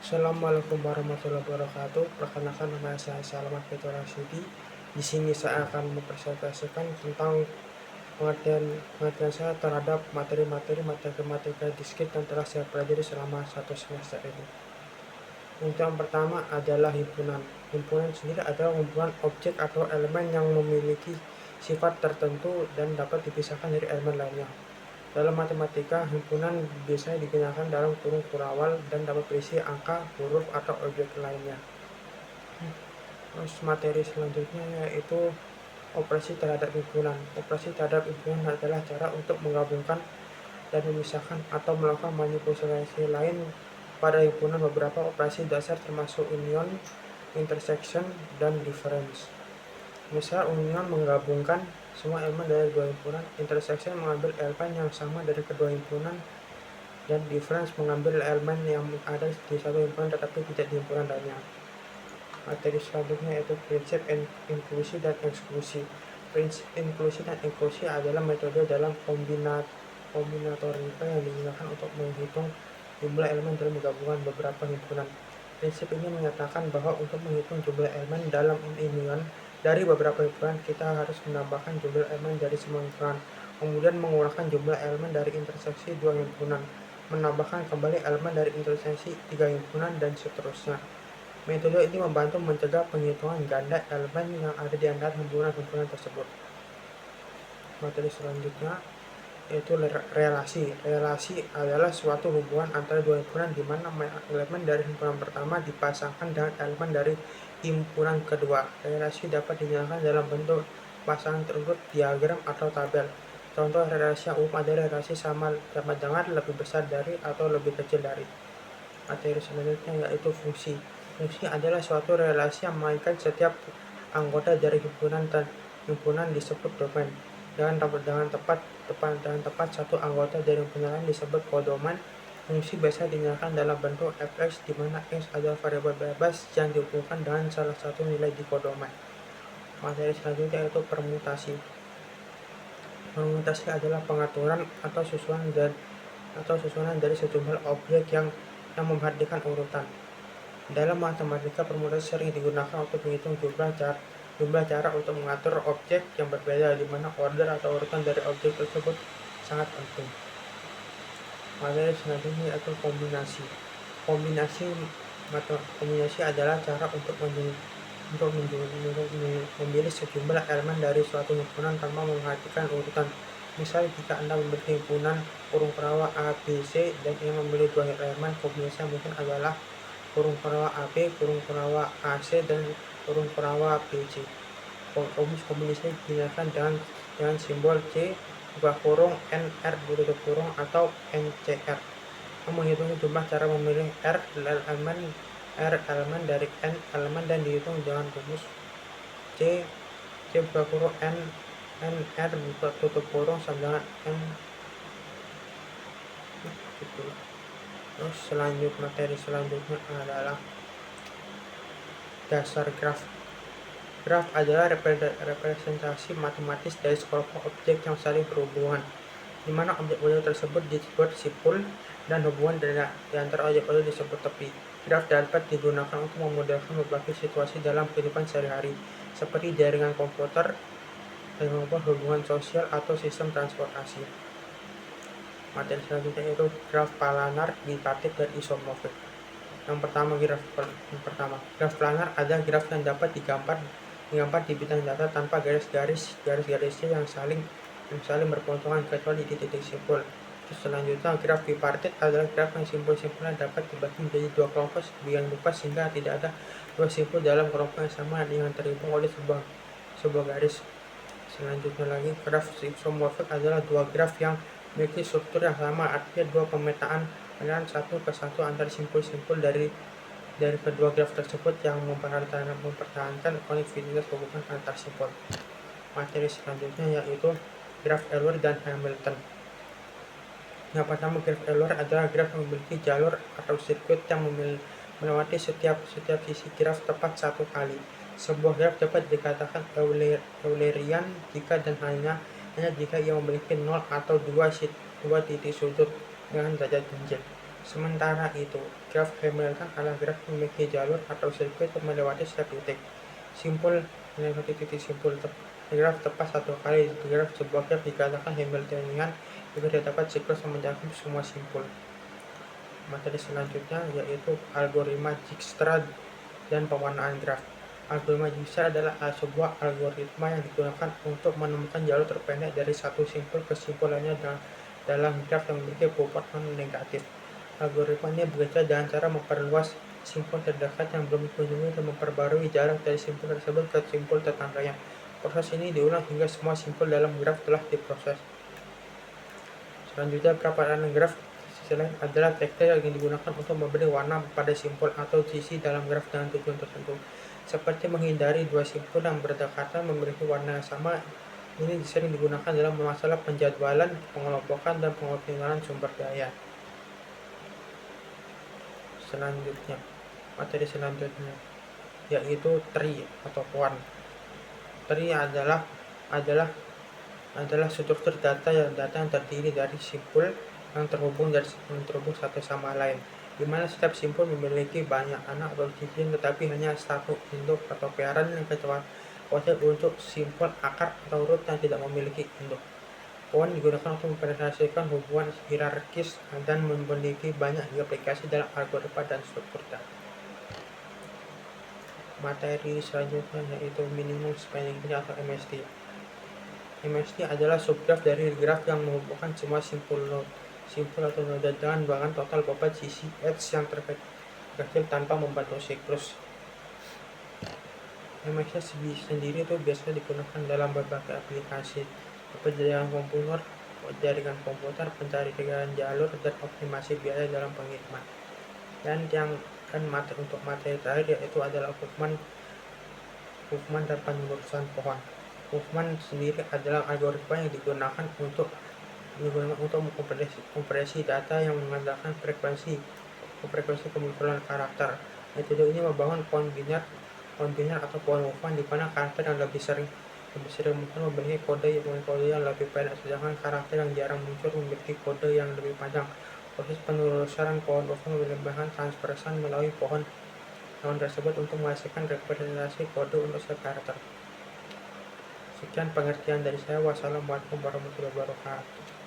Assalamualaikum warahmatullahi wabarakatuh. Perkenalkan, nama saya Salman Fitur Rasyidi. Di sini saya akan mempresentasikan tentang pengertian saya terhadap materi-materi matematika diskrit yang telah saya pelajari selama satu semester ini. Untuk yang pertama adalah himpunan. Himpunan sendiri adalah kumpulan objek atau elemen yang memiliki sifat tertentu dan dapat dipisahkan dari elemen lainnya. Dalam matematika, himpunan biasanya digunakan dalam kurung kurawal dan dapat berisi angka, huruf, atau objek lainnya. Terus materi selanjutnya yaitu operasi terhadap himpunan. Operasi terhadap himpunan adalah cara untuk menggabungkan dan memisahkan atau melakukan manipulasi lain pada himpunan. Beberapa operasi dasar termasuk union, intersection, dan difference. Misal, union menggabungkan semua elemen dari dua himpunan, intersection mengambil elemen yang sama dari kedua himpunan, dan difference mengambil elemen yang ada di satu himpunan tetapi tidak di himpunan lainnya. Materi selanjutnya yaitu prinsip inklusi dan eksklusi. Prinsip inklusi dan eksklusi adalah metode dalam kombinatorika yang digunakan untuk menghitung jumlah elemen dalam menggabungkan beberapa himpunan. Prinsip ini menyatakan bahwa untuk menghitung jumlah elemen dalam union dari beberapa himpunan, kita harus menambahkan jumlah elemen dari semua himpunan, kemudian mengurangkan jumlah elemen dari interseksi dua himpunan, menambahkan kembali elemen dari interseksi tiga himpunan, dan seterusnya. Metode ini membantu mencegah penghitungan ganda elemen yang ada di antara himpunan-himpunan tersebut. Materi selanjutnya yaitu relasi. Relasi adalah suatu hubungan antara dua himpunan di mana elemen dari himpunan pertama dipasangkan dengan elemen dari himpunan kedua. Relasi dapat dinyatakan dalam bentuk pasangan terurut, diagram, atau tabel. Contoh relasi yang umum adalah relasi sama dengan lebih besar dari atau lebih kecil dari. Materi selanjutnya yaitu fungsi. Fungsi adalah suatu relasi yang mengaitkan setiap anggota dari himpunan disebut domain. Dengan tepat satu anggota dari himpunan lain disebut kodoman. Fungsi biasa dinyatakan dalam bentuk fx, di mana x adalah variabel bebas yang dihubungkan dengan salah satu nilai di kodoman. Materi selanjutnya yaitu permutasi. Permutasi adalah pengaturan atau susunan dari sejumlah objek yang memperhatikan urutan. Dalam matematika, permutasi sering digunakan untuk menghitung jumlah cara untuk mengatur objek yang berbeda, di mana order atau urutan dari objek tersebut sangat penting. Materi selanjutnya yaitu kombinasi. Kombinasi adalah cara untuk memilih sejumlah elemen dari suatu himpunan tanpa memperhatikan urutan. Misal, jika Anda memiliki himpunan kurung kurawal A, B, C, dan ingin memilih dua elemen, kombinasi mungkin adalah kurung kurawal AB, kurung kurawal AC, dan kurung kurawal BC. Kombinasi dinyatakan dengan simbol C, buka kurung, NR, tutup kurung, atau NCR. Menghitung jumlah cara memilih R elemen dari N elemen dan dihitung dengan rumus C buka kurung NR buka tutup kurung sama dengan N. Terus materi selanjutnya adalah dasar graf. Graf adalah representasi matematis dari sekelompok objek yang saling berhubungan, di mana objek-objek tersebut disebut simpul dan hubungan di antara objek-objek disebut tepi. Graf dapat digunakan untuk memodelkan berbagai situasi dalam kehidupan sehari-hari, seperti jaringan komputer, hubungan sosial, atau sistem transportasi. Materi selanjutnya yaitu graf planar, bipartit, dan isomorfik. Yang pertama, graf planar adalah graf yang dapat digambar di bidang data tanpa garis-garisnya yang saling berpotongan kecuali di titik simpul. Terus selanjutnya, graf bipartit adalah graf yang simpul-simpulnya dapat dibagi menjadi dua kelompok sedemikian rupa sehingga tidak ada dua simpul dalam kelompok yang sama yang terhubung oleh sebuah garis. Selanjutnya lagi, graf isomorfik adalah dua graf yang memiliki struktur yang sama, artinya dua pemetaan satu ke satu antara simpul-simpul dari kedua graf tersebut yang mempertahankan konektivitas hubungan antar simpul. Materi selanjutnya yaitu graf Euler dan Hamilton. Yang pertama, graf Euler adalah graf yang memiliki jalur atau sirkuit yang melewati setiap sisi graf tepat satu kali. Sebuah graf dapat dikatakan Eulerian jika dan hanya jika ia memiliki 0 atau 2 titik sudut dengan derajat ganjil. Sementara itu, graf Hamilton adalah graf yang memiliki jalur atau sirkuit yang melewati setiap titik simpul melewati titik simpul. Graf tepat satu kali. Graf sebuah graf dikatakan Hamiltonian jika terdapat siklus yang mencakup semua simpul. Materi selanjutnya yaitu algoritma Dijkstra dan pewarnaan graf. Algoritma Dijkstra adalah sebuah algoritma yang digunakan untuk menemukan jalur terpendek dari satu simpul ke simpul lainnya dalam graf yang memiliki bobot non-negatif. Algoritma ini bekerja dengan cara memperluas simpul terdekat yang belum dikunjungi dan memperbarui jarak dari simpul tersebut ke simpul tetangganya. Proses ini diulang hingga semua simpul dalam graf telah diproses. Selanjutnya, perapatan graf lain adalah teknik yang digunakan untuk memberi warna pada simpul atau sisi dalam graf dengan tujuan tertentu, seperti menghindari dua simpul yang berdekatan memiliki warna yang sama. Ini sering digunakan dalam masalah penjadwalan, pengelompokan, dan pengoptimalan sumber daya. Materi selanjutnya yaitu tree atau pohon. Tree adalah struktur data yang terdiri dari simpul yang terhubung satu sama lain, di mana setiap simpul memiliki banyak anak atau cincin tetapi hanya satu induk atau pairan yang kecuali untuk simpul akar atau root yang tidak memiliki induk. Pohon digunakan untuk mempresentasikan hubungan hierarkis dan memiliki banyak aplikasi dalam algoritma dan struktur data. Materi selanjutnya yaitu minimum spanning tree atau MST. MST adalah subgraf dari graf yang menghubungkan semua simpul atau noda dengan bahkan total bobot sisi edge yang terkecil tanpa membantu siklus. MST sendiri itu biasanya digunakan dalam berbagai aplikasi seperti jaringan komputer, pencarian jalur, dan optimasi biaya dalam pengiriman. Untuk materi terakhir yaitu adalah Huffman dan penelusuran pohon. Huffman sendiri adalah algoritma yang digunakan untuk mengkompresi data yang mengandalkan frekuensi kemunculan karakter. Metode ini membangun pohon biner atau pohon Huffman, di mana karakter yang lebih sering muncul memiliki kode yang lebih pendek, sedangkan karakter yang jarang muncul memiliki kode yang lebih panjang. Proses penelusuran pohon Huffman melibatkan transversan melalui pohon tersebut untuk menghasilkan representasi kode untuk setiap karakter. Sekian pengertian dari saya. Wassalamualaikum warahmatullahi wabarakatuh.